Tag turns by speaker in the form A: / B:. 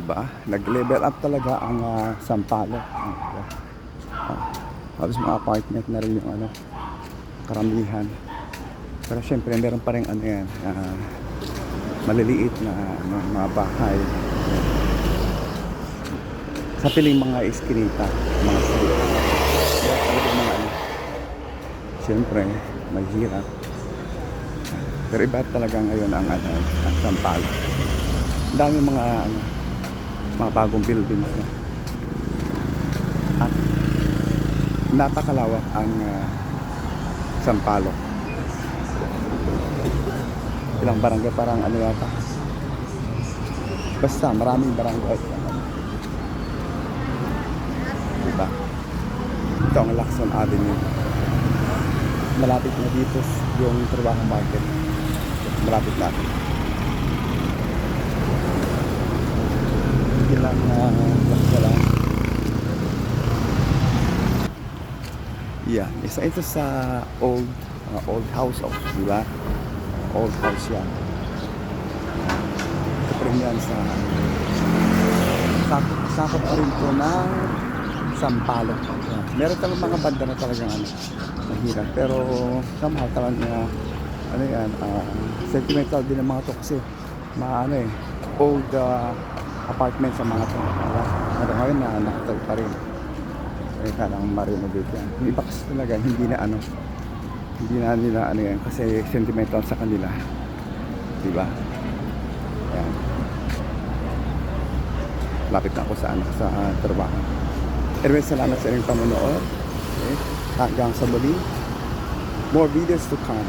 A: Diba? Nag-level up talaga ang Sampaloc. Halos mga apartment na rin yung karamihan. Pero syempre meron pa rin yan, maliliit na mga bahay sa piling mga iskinita, mga street. Kaya talaga mga syempre may hirap. Pero iba talaga ngayon ang Sampaloc. Ang dami mga bagong buildings na. At napakalawak ang Sampaloc. Ilang barangay, parang yata. Basta maraming barangay. Diba? Ito ang Lacson Avenue. Malapit na dito yung Trabahong Market. Malapit na. Hindi lang lang. Yeah, isa ito sa old house of, di ba? Old house yan. Ito pa rin yan sa sakop pa rin po ng Sampaloc. Meron talagang mga banda na talagang mahirap, pero somehow talagang sentimental din ang mga to kasi old apartment sa mga to. Pero ngayon na nakataw pa rin. Kailangan ma-renovate yan. Yung iba kasi talaga hindi na nila yan kasi sentimental sa kanila, diba? Ayan, lapit na ako sa trabaho. Anyway, salamat sa inyong panunood. Okay? Hanggang sa muli, more videos to come.